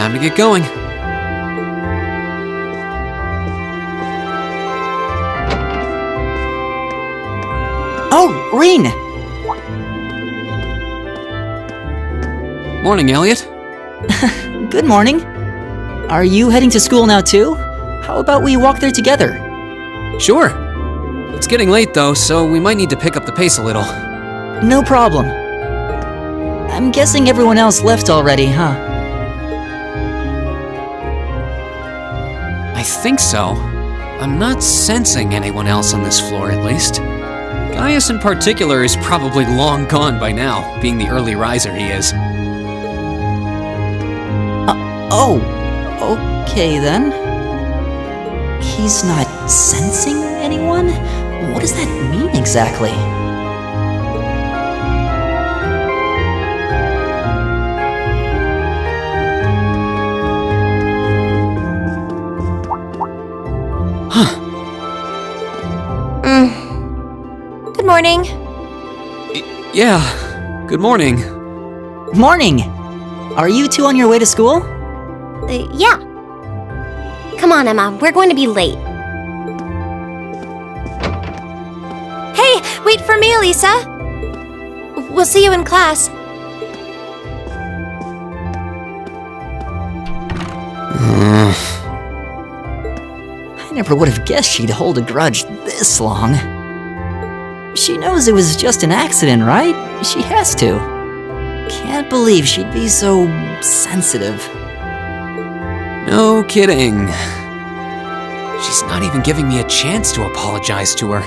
time to get going. Oh, Reen! Morning, Elliot. Good morning. Are you heading to school now too? How about we walk there together? Sure. It's getting late though, so we might need to pick up the pace a little. No problem. I'm guessing everyone else left already, huh? I think so. I'm not sensing anyone else on this floor, at least. Gaius in particular is probably long gone by now, being the early riser he is. Oh, okay then. He's not sensing anyone? What does that mean exactly? Huh. Good morning. Yeah, good morning. Morning! Are you two on your way to school? Yeah. Come on, Emma. We're going to be late. Hey, wait for me, Elisa. We'll see you in class. I never would have guessed she'd hold a grudge this long. She knows it was just an accident, right? She has to. Can't believe she'd be so sensitive. No kidding. She's not even giving me a chance to apologize to her.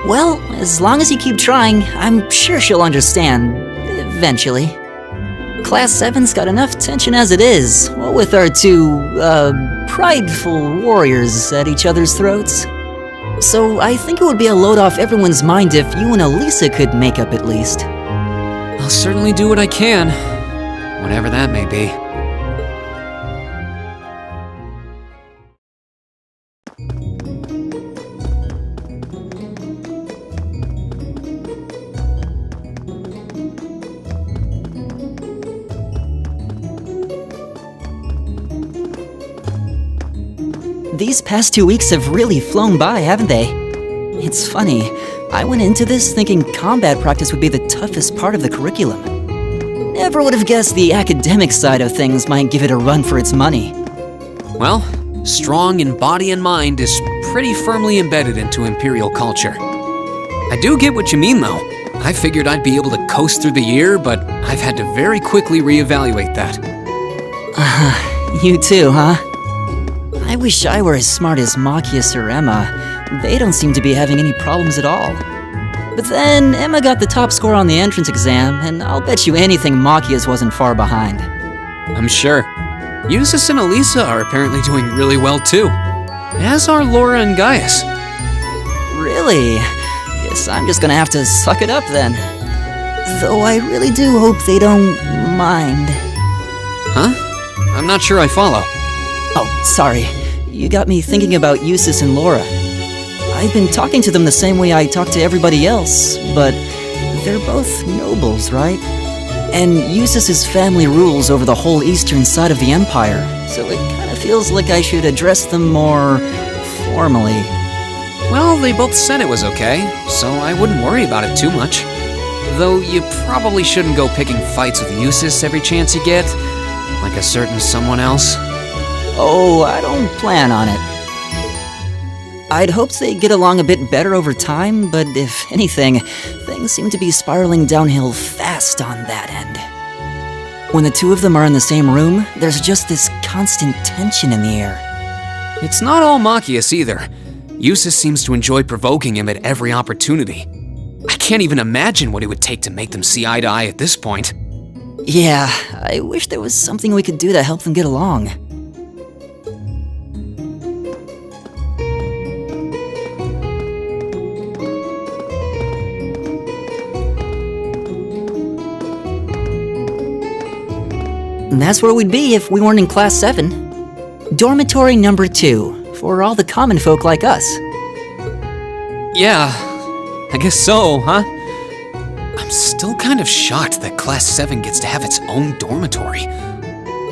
Well, as long as you keep trying, I'm sure she'll understand. Eventually. Class 7's got enough tension as it is, what with our two, prideful warriors at each other's throats. So I think it would be a load off everyone's mind if you and Elisa could make up at least. I'll certainly do what I can, whatever that may be. These past 2 weeks have really flown by, haven't they? It's funny, I went into this thinking combat practice would be the toughest part of the curriculum. Never would have guessed the academic side of things might give it a run for its money. Well, strong in body and mind is pretty firmly embedded into Imperial culture. I do get what you mean, though. I figured I'd be able to coast through the year, but I've had to very quickly reevaluate that. You too, huh? I wish I were as smart as Machias or Emma. They don't seem to be having any problems at all. But then, Emma got the top score on the entrance exam, and I'll bet you anything Machias wasn't far behind. I'm sure. Eustace and Elisa are apparently doing really well too. As are Laura and Gaius. Really? Guess I'm just gonna have to suck it up then. Though I really do hope they don't mind. Huh? I'm not sure I follow. Oh, sorry. You got me thinking about Eustace and Laura. I've been talking to them the same way I talk to everybody else, but they're both nobles, right? And Eustace's family rules over the whole eastern side of the Empire, so it kind of feels like I should address them more formally. Well, they both said it was okay, so I wouldn't worry about it too much. Though you probably shouldn't go picking fights with Eustace every chance you get, like a certain someone else. Oh, I don't plan on it. I'd hoped they'd get along a bit better over time, but if anything, things seem to be spiraling downhill fast on that end. When the two of them are in the same room, there's just this constant tension in the air. It's not all Machias either. Eustace seems to enjoy provoking him at every opportunity. I can't even imagine what it would take to make them see eye to eye at this point. Yeah, I wish there was something we could do to help them get along. And that's where we'd be if we weren't in Class 7. Dormitory number 2, for all the common folk like us. Yeah, I guess so, huh? I'm still kind of shocked that Class 7 gets to have its own dormitory.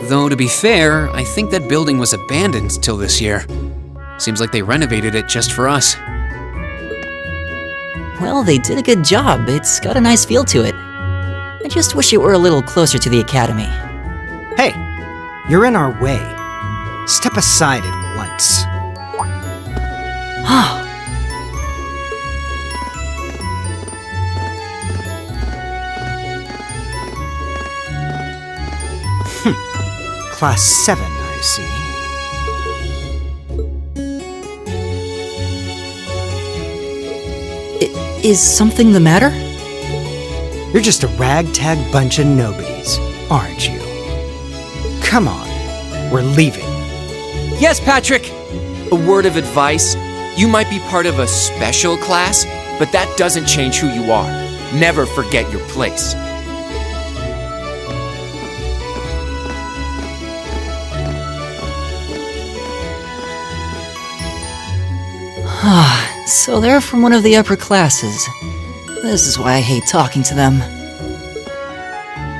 Though, to be fair, I think that building was abandoned till this year. Seems like they renovated it just for us. Well, they did a good job. It's got a nice feel to it. I just wish it were a little closer to the academy. Hey, you're in our way. Step aside at once. Class 7, I see. Is something the matter? You're just a ragtag bunch of nobodies, aren't you? Come on, we're leaving. Yes, Patrick! A word of advice. You might be part of a special class, but that doesn't change who you are. Never forget your place. So they're from one of the upper classes. This is why I hate talking to them.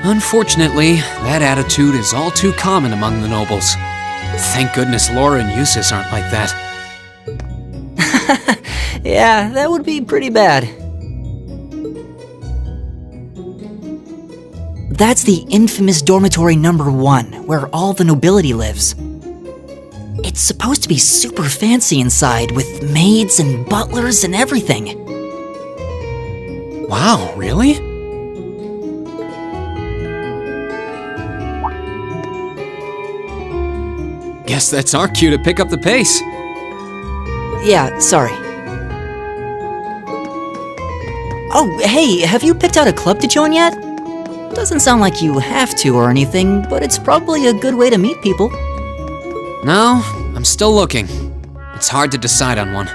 Unfortunately, that attitude is all too common among the nobles. Thank goodness Laura and Eustace aren't like that. Yeah, that would be pretty bad. That's the infamous dormitory number 1, where all the nobility lives. It's supposed to be super fancy inside, with maids and butlers and everything. Wow, really? Guess that's our cue to pick up the pace. Yeah, sorry. Oh, hey, have you picked out a club to join yet? Doesn't sound like you have to or anything, but it's probably a good way to meet people. No, I'm still looking. It's hard to decide on one.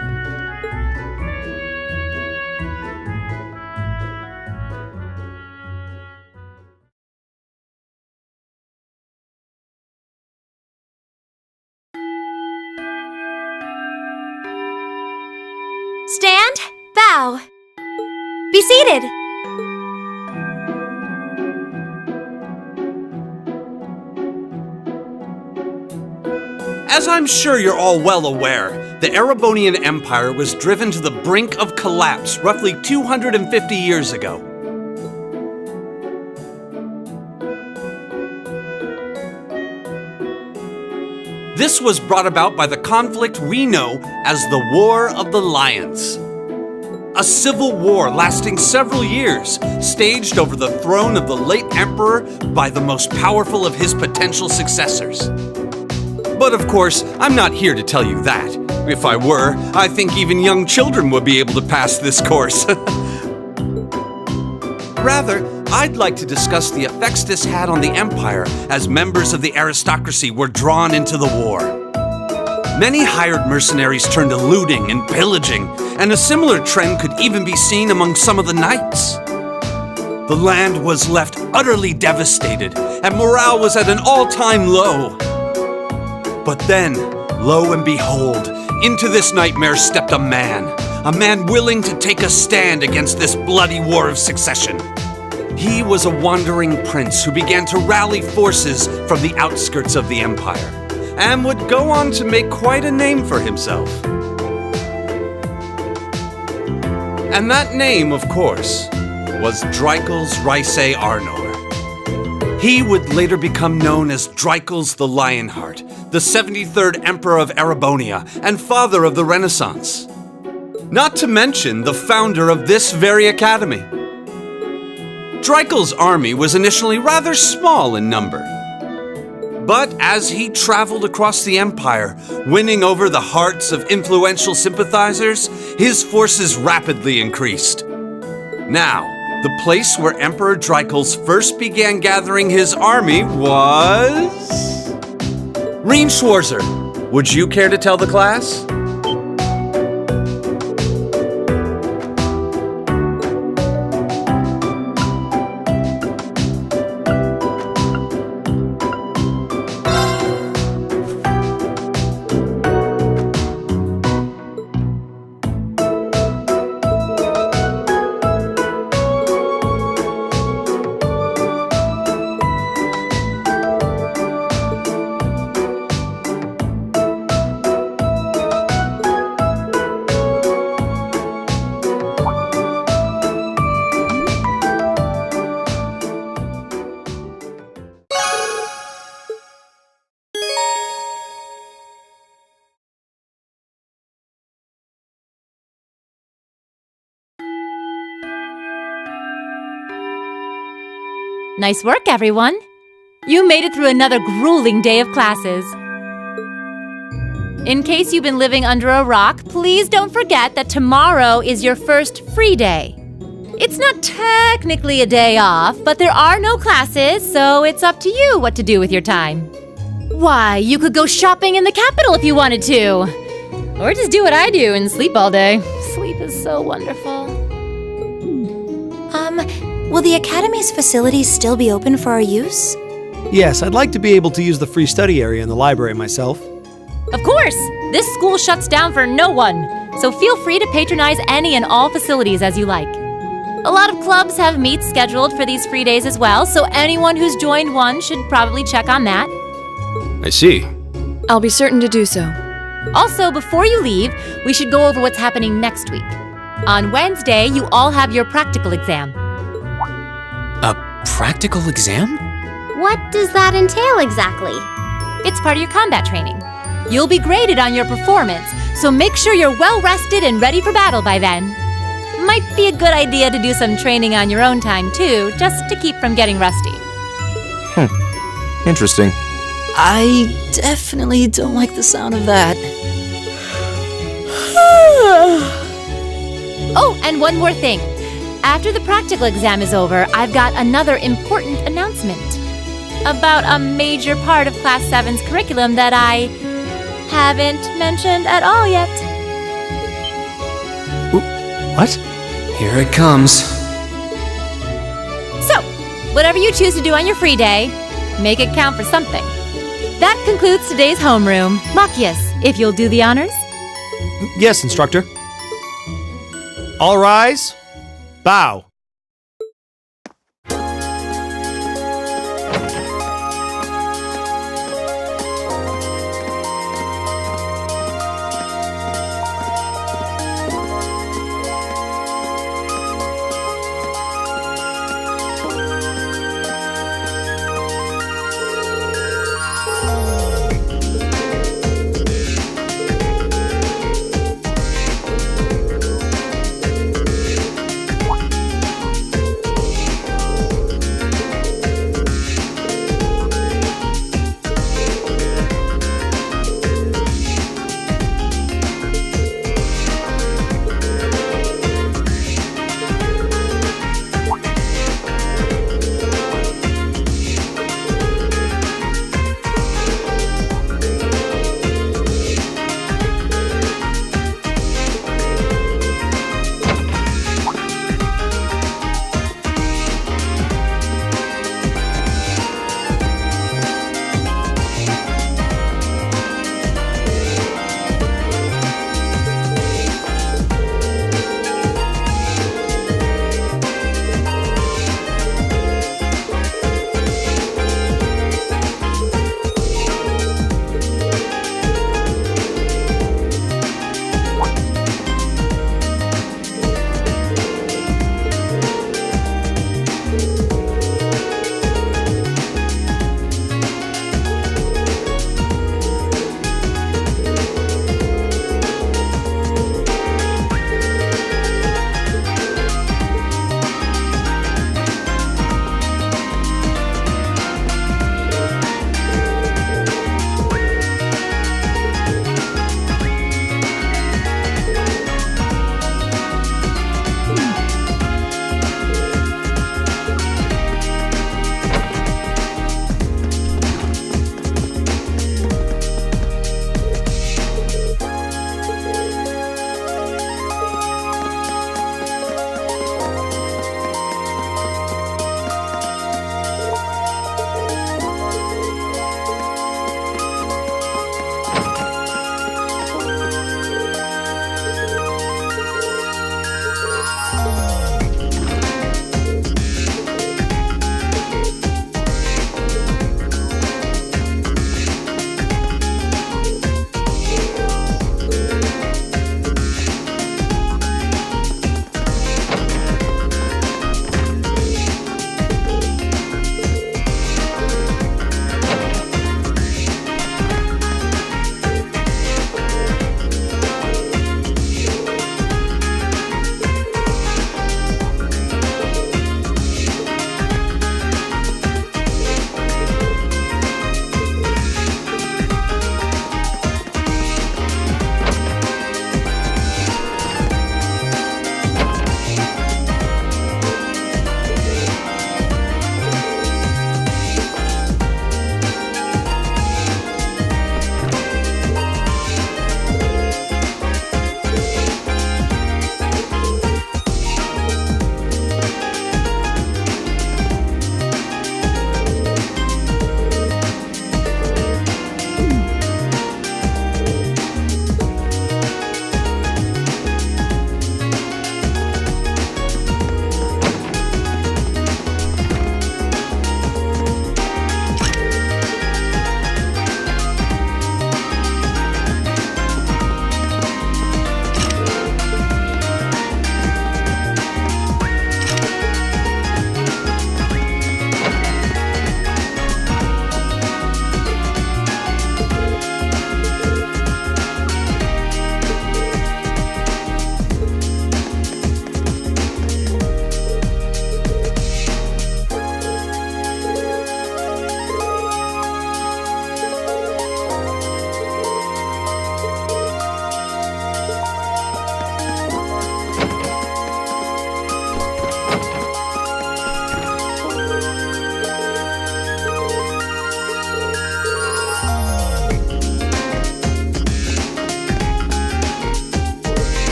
Stand, bow. Be seated. As I'm sure you're all well aware, the Erebonian Empire was driven to the brink of collapse roughly 250 years ago. This was brought about by the conflict we know as the War of the Lions. A civil war lasting several years, staged over the throne of the late emperor by the most powerful of his potential successors. But of course, I'm not here to tell you that. If I were, I think even young children would be able to pass this course. Rather, I'd like to discuss the effects this had on the Empire as members of the aristocracy were drawn into the war. Many hired mercenaries turned to looting and pillaging, and a similar trend could even be seen among some of the knights. The land was left utterly devastated, and morale was at an all-time low. But then, lo and behold, into this nightmare stepped a man willing to take a stand against this bloody war of succession. He was a wandering prince who began to rally forces from the outskirts of the empire, and would go on to make quite a name for himself. And that name, of course, was Dreicels Rhysei Arnor. He would later become known as Dreicels the Lionheart, the 73rd Emperor of Erebonia and father of the Renaissance. Not to mention the founder of this very academy. Dreicels' army was initially rather small in number. But as he traveled across the empire, winning over the hearts of influential sympathizers, his forces rapidly increased. Now, the place where Emperor Dreicels first began gathering his army was... Reen Schwarzer, would you care to tell the class? Nice work, everyone. You made it through another grueling day of classes. In case you've been living under a rock, please don't forget that tomorrow is your first free day. It's not technically a day off, but there are no classes, so it's up to you what to do with your time. Why, you could go shopping in the capital if you wanted to. Or just do what I do and sleep all day. Sleep is so wonderful. Will the Academy's facilities still be open for our use? Yes, I'd like to be able to use the free study area in the library myself. Of course! This school shuts down for no one, so feel free to patronize any and all facilities as you like. A lot of clubs have meets scheduled for these free days as well, so anyone who's joined one should probably check on that. I see. I'll be certain to do so. Also, before you leave, we should go over what's happening next week. On Wednesday, you all have your practical exam. A practical exam? What does that entail exactly? It's part of your combat training. You'll be graded on your performance, so make sure you're well rested and ready for battle by then. Might be a good idea to do some training on your own time too, just to keep from getting rusty. Interesting. I definitely don't like the sound of that. Oh, and one more thing. After the practical exam is over, I've got another important announcement about a major part of Class 7's curriculum that I haven't mentioned at all yet. What? Here it comes. So, whatever you choose to do on your free day, make it count for something. That concludes today's homeroom. Machias, if you'll do the honors. Yes, instructor. All rise. Bow.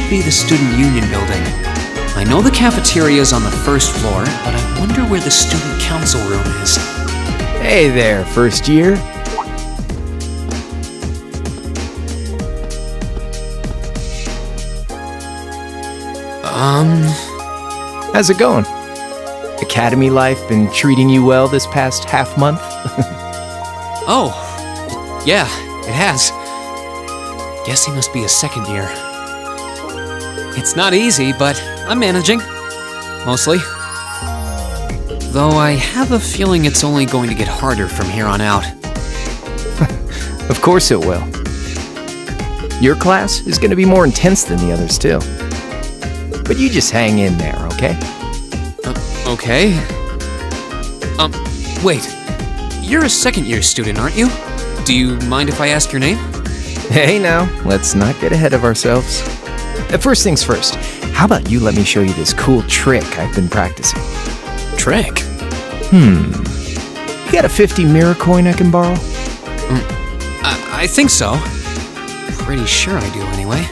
be the Student Union building. I know the cafeteria is on the first floor, but I wonder where the Student Council room is. Hey there, first year. How's it going? Academy life been treating you well this past half month? Oh, yeah, it has. Guess he must be a second year. It's not easy, but I'm managing. Mostly. Though I have a feeling it's only going to get harder from here on out. Of course it will. Your class is going to be more intense than the others, too. But you just hang in there, okay? Okay. Wait. You're a second-year student, aren't you? Do you mind if I ask your name? Hey now, let's not get ahead of ourselves. First things first, how about you let me show you this cool trick I've been practicing? Trick? You got a 50 mirror coin I can borrow? I think so. Pretty sure I do, anyway.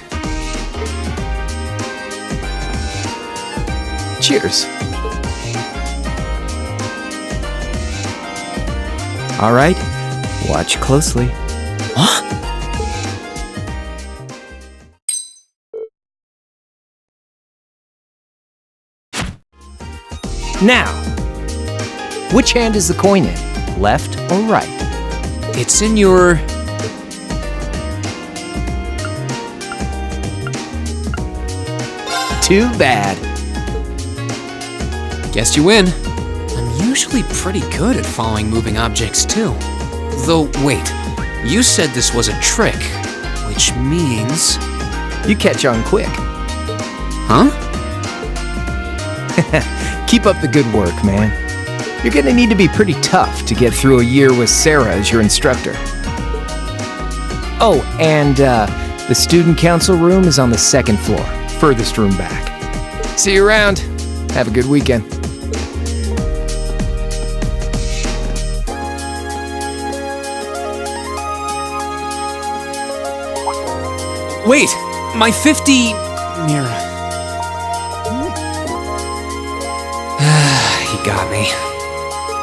Cheers. All right, watch closely. Huh? Now, which hand is the coin in? Left or right? It's in your... Too bad. Guess you win. I'm usually pretty good at following moving objects, too. Though, wait. You said this was a trick, which means... You catch on quick. Huh? Keep up the good work, man. You're gonna need to be pretty tough to get through a year with Sarah as your instructor. Oh, and the student council room is on the second floor, furthest room back. See you around. Have a good weekend. Wait! My 50... mirror. He got me.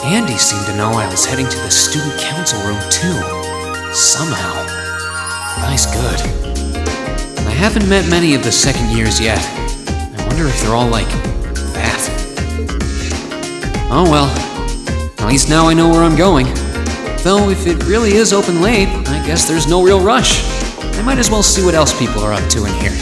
Andy seemed to know I was heading to the student council room, too. Somehow. Guy's good. I haven't met many of the second years yet. I wonder if they're all like that. Oh well. At least now I know where I'm going. Though if it really is open late, I guess there's no real rush. I might as well see what else people are up to in here.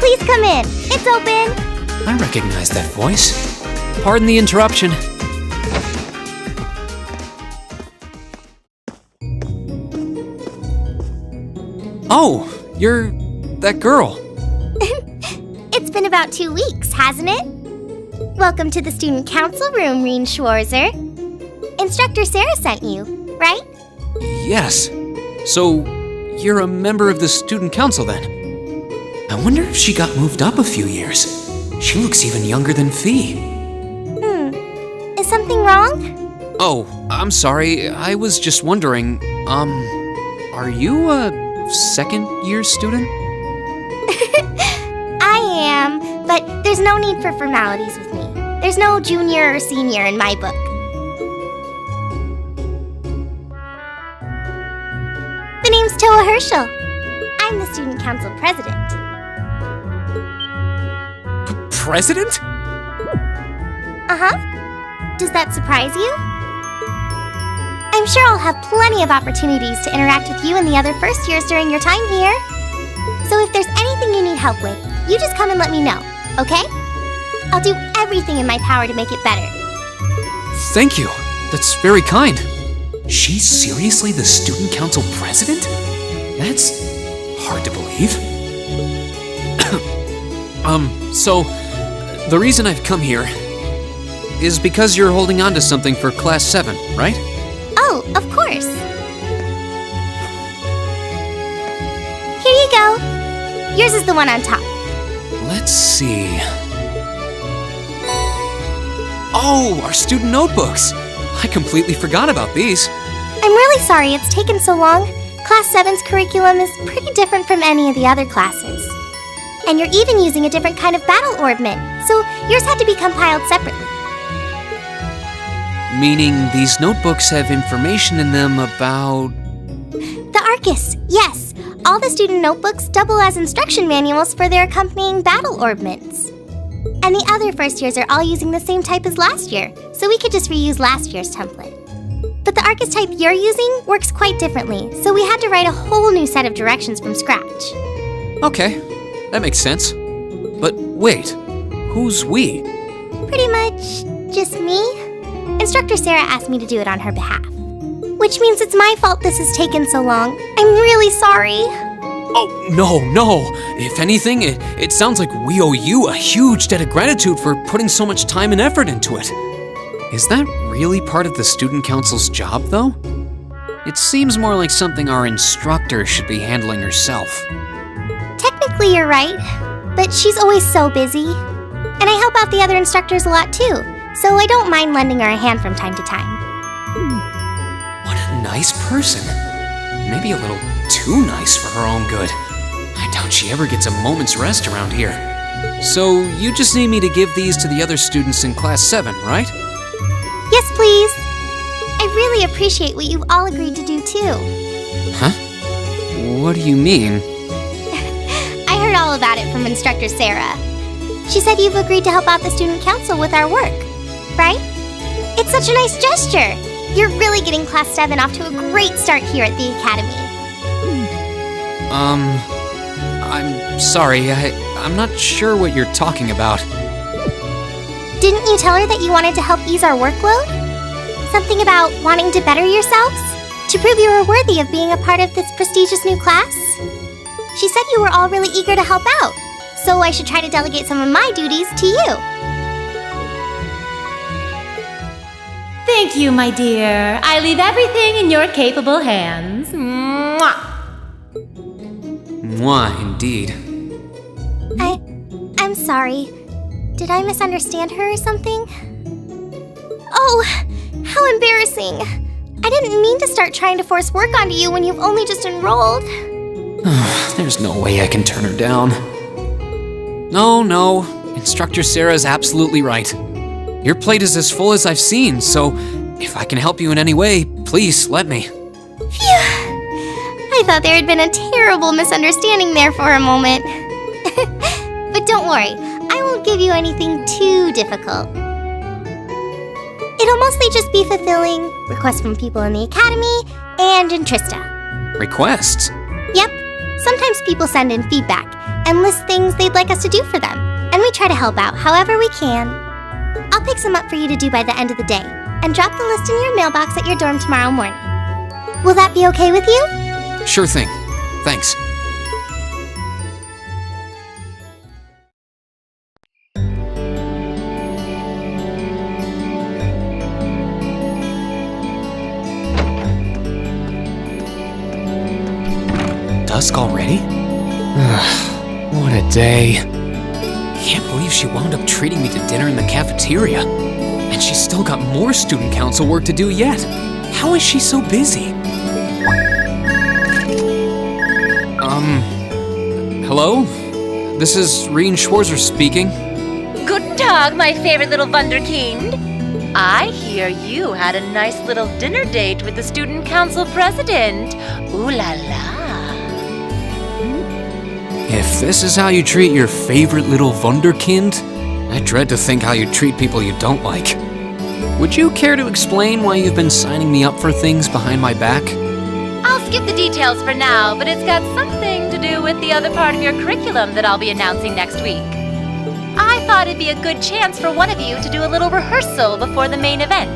Please come in. It's open. I recognize that voice. Pardon the interruption. Oh, you're that girl. It's been about 2 weeks, hasn't it? Welcome to the student council room, Reen Schwarzer. Instructor Sarah sent you, right? Yes. So, you're a member of the student council then? I wonder if she got moved up a few years. She looks even younger than Fee. Is something wrong? Oh, I'm sorry. I was just wondering, are you a second-year student? I am, but there's no need for formalities with me. There's no junior or senior in my book. The name's Toa Herschel. I'm the student council president. President? Uh-huh. Does that surprise you? I'm sure I'll have plenty of opportunities to interact with you and the other first years during your time here. So if there's anything you need help with, you just come and let me know, okay? I'll do everything in my power to make it better. Thank you. That's very kind. She's seriously the student council president? That's hard to believe. So, the reason I've come here is because you're holding on to something for Class 7, right? Oh, of course. Here you go. Yours is the one on top. Let's see. Oh, our student notebooks. I completely forgot about these. I'm really sorry it's taken so long. Class 7's curriculum is pretty different from any of the other classes. And you're even using a different kind of battle orbment, so yours had to be compiled separately. Meaning these notebooks have information in them about... The Arcus, yes. All the student notebooks double as instruction manuals for their accompanying battle orbments. And the other first years are all using the same type as last year, so we could just reuse last year's template. But the Arcus type you're using works quite differently, so we had to write a whole new set of directions from scratch. Okay, that makes sense. But wait, who's we? Pretty much just me. Instructor Sarah asked me to do it on her behalf. Which means it's my fault this has taken so long. I'm really sorry. Oh, no. If anything, it sounds like we owe you a huge debt of gratitude for putting so much time and effort into it. Is that really part of the student council's job, though? It seems more like something our instructor should be handling herself. Technically, you're right, but she's always so busy. And I help out the other instructors a lot, too, so I don't mind lending her a hand from time to time. What a nice person. Maybe a little too nice for her own good. I doubt she ever gets a moment's rest around here. So, you just need me to give these to the other students in Class 7, right? Yes, please. I really appreciate what you've all agreed to do, too. Huh? What do you mean? I heard all about it from Instructor Sarah. She said you've agreed to help out the student council with our work, right? It's such a nice gesture. You're really getting Class 7 off to a great start here at the Academy. I'm sorry, I'm not sure what you're talking about. Didn't you tell her that you wanted to help ease our workload? Something about wanting to better yourselves? To prove you were worthy of being a part of this prestigious new class? She said you were all really eager to help out, so I should try to delegate some of my duties to you. Thank you, my dear. I leave everything in your capable hands. Mwah! Mwah, indeed. I'm sorry. Did I misunderstand her or something? Oh, how embarrassing. I didn't mean to start trying to force work onto you when you've only just enrolled. There's no way I can turn her down. No. Instructor Sarah's absolutely right. Your plate is as full as I've seen, so if I can help you in any way, please let me. Phew. I thought there had been a terrible misunderstanding there for a moment. But don't worry, I won't give you anything too difficult. It'll mostly just be fulfilling requests from people in the Academy and in Trista. Requests? Yep, Sometimes people send in feedback and list things they'd like us to do for them, and we try to help out however we can. I'll pick some up for you to do by the end of the day, and drop the list in your mailbox at your dorm tomorrow morning. Will that be okay with you? Sure thing. Thanks. Dusk already? What a day. Can't believe she wound up treating me to dinner in the cafeteria. And she's still got more student council work to do yet. How is she so busy? Hello? This is Rien Schwarzer speaking. Guten Tag, my favorite little Wunderkind. I hear you had a nice little dinner date with the student council president. Ooh la la. If this is how you treat your favorite little Wunderkind, I dread to think how you treat people you don't like. Would you care to explain why you've been signing me up for things behind my back? I'll skip the details for now, but it's got something to do with the other part of your curriculum that I'll be announcing next week. I thought it'd be a good chance for one of you to do a little rehearsal before the main event.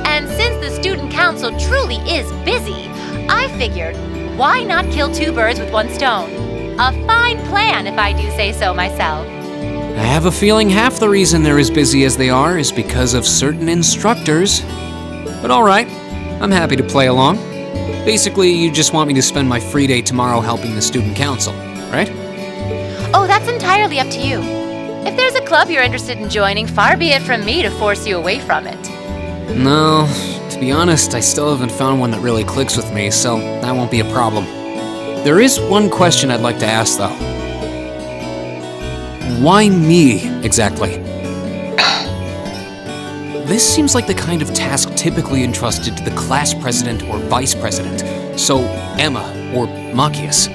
And since the student council truly is busy, I figured, why not kill two birds with one stone? A fine plan, if I do say so myself. I have a feeling half the reason they're as busy as they are is because of certain instructors. But alright, I'm happy to play along. Basically, you just want me to spend my free day tomorrow helping the student council, right? Oh, that's entirely up to you. If there's a club you're interested in joining, far be it from me to force you away from it. No, to be honest, I still haven't found one that really clicks with me, so that won't be a problem. There is one question I'd like to ask, though. Why me, exactly? This seems like the kind of task typically entrusted to the class president or vice president, so Emma or Machias.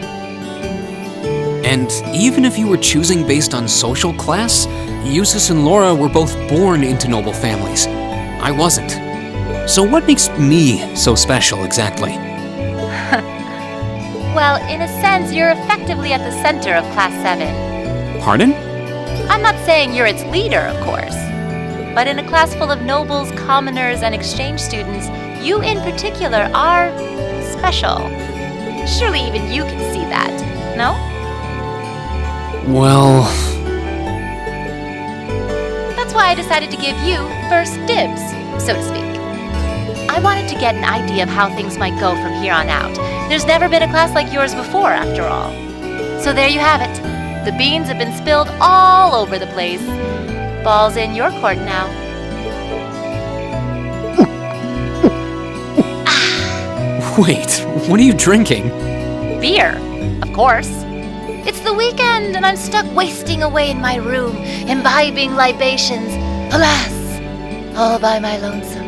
And even if you were choosing based on social class, Eustace and Laura were both born into noble families. I wasn't. So what makes me so special, exactly? Well, in a sense, you're effectively at the center of Class 7. Pardon? I'm not saying you're its leader, of course. But in a class full of nobles, commoners, and exchange students, you in particular are special. Surely even you can see that, no? Well... That's why I decided to give you first dibs, so to speak. I wanted to get an idea of how things might go from here on out. There's never been a class like yours before, after all. So there you have it. The beans have been spilled all over the place. Ball's in your court now. Wait, what are you drinking? Beer, of course. It's the weekend and I'm stuck wasting away in my room, imbibing libations. Alas, all by my lonesome.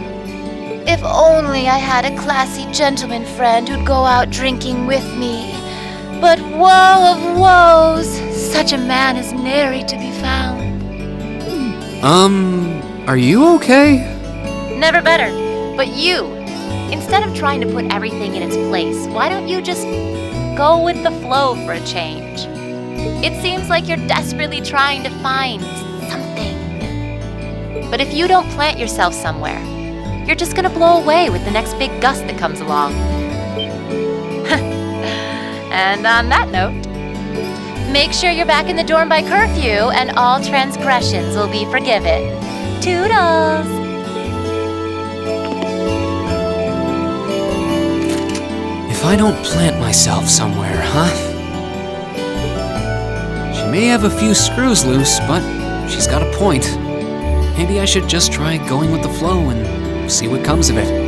If only I had a classy gentleman friend who'd go out drinking with me. But woe of woes, such a man is nary to be found. Are you okay? Never better. But you, instead of trying to put everything in its place, why don't you just go with the flow for a change? It seems like you're desperately trying to find something. But if you don't plant yourself somewhere, you're just gonna blow away with the next big gust that comes along. And on that note, make sure you're back in the dorm by curfew and all transgressions will be forgiven. Toodles! If I don't plant myself somewhere, huh? She may have a few screws loose, but she's got a point. Maybe I should just try going with the flow and see what comes of it.